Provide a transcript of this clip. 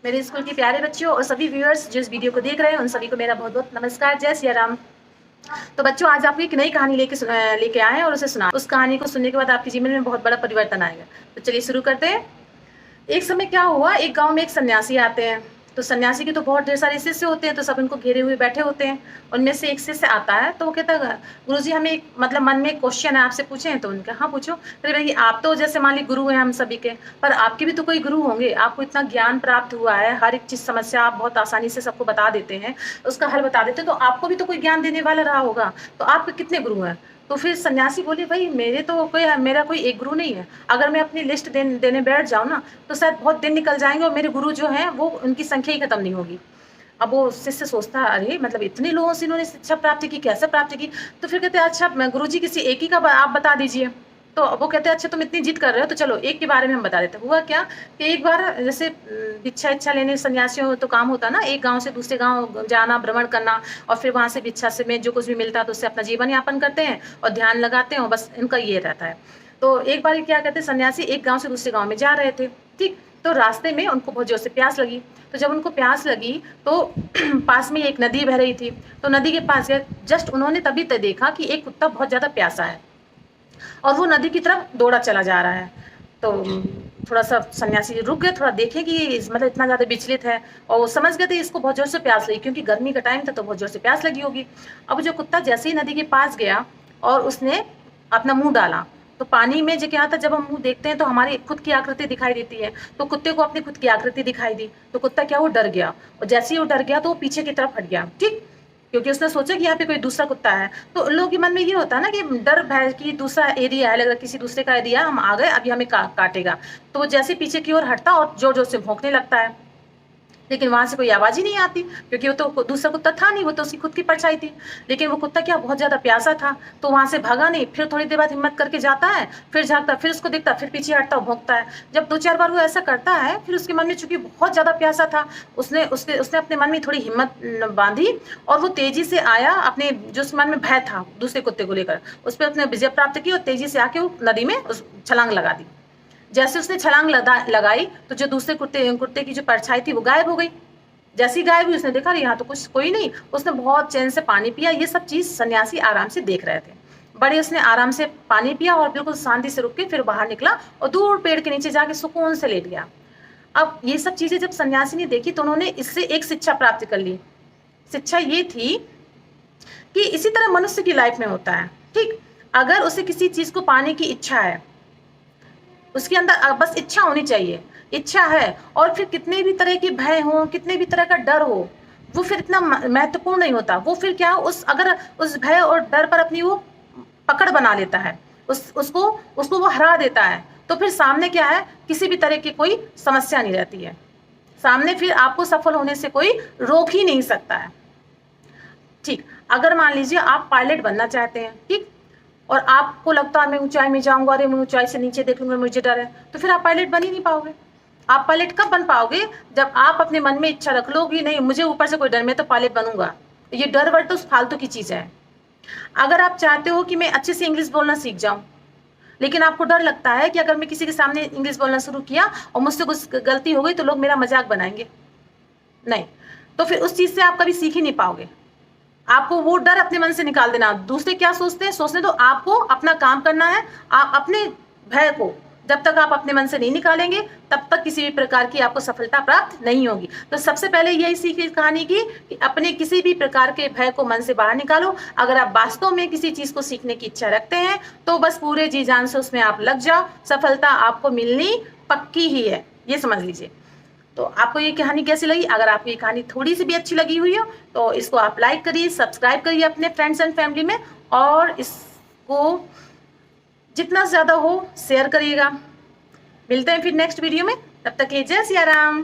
मेरे स्कूल के प्यारे बच्चों और सभी व्यूअर्स जो इस वीडियो को देख रहे हैं, उन सभी को मेरा बहुत बहुत नमस्कार। जय सिया राम। तो बच्चों, आज आपको एक नई कहानी लेके आए हैं और उसे सुना। उस कहानी को सुनने के बाद आपके जीवन में बहुत बड़ा परिवर्तन आएगा। तो चलिए शुरू करते हैं। एक समय क्या हुआ, एक गांव में एक सन्यासी आते हैं। तो सन्यासी के तो बहुत ढेर सारे शिष्य होते हैं, तो सब उनको घेरे हुए बैठे होते हैं। उनमें से एक शिष्य आता है, तो वो कहता है, गुरुजी हमें एक मतलब मन में एक क्वेश्चन है, आपसे पूछे हैं? तो उनका हाँ पूछो। कहते भाई, आप तो जैसे मान ली गुरु हैं हम सभी के, पर आपके भी तो कोई गुरु होंगे। आपको इतना ज्ञान प्राप्त हुआ है, हर एक चीज समस्या आप बहुत आसानी से सबको बता देते हैं, उसका हल बता देते हैं, तो आपको भी तो कोई ज्ञान देने वाला रहा होगा। तो आपके कितने गुरु हैं? तो फिर सन्यासी बोले, भाई मेरा कोई एक गुरु नहीं है। अगर मैं अपनी लिस्ट देने बैठ जाऊँ ना, तो शायद बहुत दिन निकल जाएंगे और मेरे गुरु जो हैं वो उनकी संख्या ही खत्म नहीं होगी। अब वो शिष्य सोचता है, अरे मतलब इतने लोगों से इन्होंने शिक्षा प्राप्त की, कैसे प्राप्त की? तो फिर कहते हैं, अच्छा गुरु जी किसी एक ही का आप बता दीजिए। तो वो कहते हैं, अच्छा तुम इतनी जिद कर रहे हो, तो चलो एक के बारे में हम बता देते हैं। हुआ क्या कि एक बार जैसे भिक्षा इच्छा लेने सन्यासियों तो काम होता ना, एक गांव से दूसरे गांव जाना, भ्रमण करना, और फिर वहां से भिक्षा से में जो कुछ भी मिलता है तो उससे अपना जीवन यापन करते हैं और ध्यान लगाते हैं, और बस इनका ये रहता है। तो एक बार क्या कहते हैं, सन्यासी एक गाँव से दूसरे गाँव में जा रहे थे। ठीक, तो रास्ते में उनको बहुत जोर से प्यास लगी। तो जब उनको प्यास लगी तो पास में एक नदी बह रही थी। तो नदी के पास गए, जस्ट उन्होंने तभी तक देखा कि एक कुत्ता बहुत ज्यादा प्यासा है और वो नदी की तरफ दौड़ा चला जा रहा है। तो थोड़ा सा सन्यासी रुक गए, थोड़ा देखे कि मतलब इतना ज्यादा विचलित है, और वो समझ गए थे इसको बहुत जोर से प्यास लगी, क्योंकि गर्मी का टाइम था तो बहुत जोर से प्यास लगी होगी। अब जो कुत्ता जैसे ही नदी के पास गया और उसने अपना मुंह डाला, तो पानी में जो क्या था, जब हम मुंह देखते हैं तो हमारी खुद की आकृति दिखाई देती है। तो कुत्ते को अपनी खुद की आकृति दिखाई दी, तो कुत्ता क्या, वो डर गया, और जैसे ही वो डर गया तो वो पीछे की तरफ हट गया। ठीक, क्योंकि उसने सोचा कि यहाँ पे कोई दूसरा कुत्ता है। तो उन लोगों के मन में ये होता है ना कि डर भय की दूसरा एरिया है, लग रहा किसी दूसरे का एरिया, हम आ गए अभी हमें काटेगा। तो वो जैसे पीछे की ओर हटता और जोर जोर से भौंकने लगता है, लेकिन वहां से कोई आवाज ही नहीं आती, क्योंकि वो तो दूसरा कुत्ता था नहीं, वो तो उसकी खुद की परछाई थी। लेकिन वो कुत्ता क्या, बहुत ज्यादा प्यासा था, तो वहां से भागा नहीं। फिर थोड़ी देर बाद हिम्मत करके जाता है, फिर झाँकता, फिर उसको देखता, फिर पीछे हटता, भौंकता है। जब 2-4 बार वो ऐसा करता है, फिर उसके मन में चूंकि बहुत ज्यादा प्यासा था, उसने अपने मन में थोड़ी हिम्मत बांधी, और वो तेजी से आया, अपने जो उसके मन में भय था दूसरे कुत्ते को लेकर, उस पर उसने विजय प्राप्त की और तेजी से आके वो नदी में छलांग लगा दी। जैसे उसने छलांग लगाई, तो जो दूसरे कुत्ते की जो परछाई थी वो गायब हो गई। जैसी गायब हुई, उसने देखा यहाँ तो कुछ कोई नहीं। उसने बहुत चैन से पानी पिया। ये सब चीज सन्यासी आराम से देख रहे थे। बड़े उसने आराम से पानी पिया और बिल्कुल शांति से रुक के फिर बाहर निकला और दूर पेड़ के नीचे जाके सुकून से लेट गया। अब ये सब चीजें जब सन्यासी ने देखी तो उन्होंने इससे एक शिक्षा प्राप्त कर ली। शिक्षा ये थी कि इसी तरह मनुष्य की लाइफ में होता है। ठीक, अगर उसे किसी चीज को पाने की इच्छा है, उसके अंदर बस इच्छा होनी चाहिए, इच्छा है, और फिर कितने भी तरह के भय हो, कितने भी तरह का डर हो, वो फिर इतना महत्वपूर्ण नहीं होता। वो फिर क्या, अगर उस भय और डर पर अपनी वो पकड़ बना लेता है, उसको वो हरा देता है, तो फिर सामने क्या है, किसी भी तरह की कोई समस्या नहीं रहती है। सामने फिर आपको सफल होने से कोई रोक ही नहीं सकता है। ठीक, अगर मान लीजिए आप पायलट बनना चाहते हैं, ठीक, और आपको लगता है मैं ऊंचाई में जाऊंगा, अरे मैं ऊंचाई से नीचे देखूंगा, मुझे डर है, तो फिर आप पायलट बन ही नहीं पाओगे। आप पायलट कब बन पाओगे, जब आप अपने मन में इच्छा रख लोगे, नहीं मुझे ऊपर से कोई डर, मैं तो पायलट बनूंगा। ये डर वर तो फालतू की चीज है। अगर आप चाहते हो कि मैं अच्छे से इंग्लिश बोलना सीख जाऊं, लेकिन आपको डर लगता है कि अगर मैं किसी के सामने इंग्लिश बोलना शुरू किया और मुझसे कुछ गलती हो गई तो लोग मेरा मजाक बनाएंगे, नहीं, तो फिर उस चीज से आप कभी सीख ही नहीं पाओगे। आपको वो डर अपने मन से निकाल देना। दूसरे क्या सोचते हैं, सोचने दो, आपको अपना काम करना है। आप अपने भय को जब तक आप अपने मन से नहीं निकालेंगे, तब तक किसी भी प्रकार की आपको सफलता प्राप्त नहीं होगी। तो सबसे पहले यही सीख इस कहानी की कि अपने किसी भी प्रकार के भय को मन से बाहर निकालो। अगर आप वास्तव में किसी चीज को सीखने की इच्छा रखते हैं तो बस पूरे जी जान से उसमें आप लग जाओ, सफलता आपको मिलनी पक्की ही है, ये समझ लीजिए। तो आपको ये कहानी कैसी लगी? अगर आपको ये कहानी थोड़ी सी भी अच्छी लगी हुई हो तो इसको आप लाइक करिए, सब्सक्राइब करिए अपने फ्रेंड्स एंड फैमिली में, और इसको जितना ज्यादा हो शेयर करिएगा। मिलते हैं फिर नेक्स्ट वीडियो में, तब तक के जय सिया राम।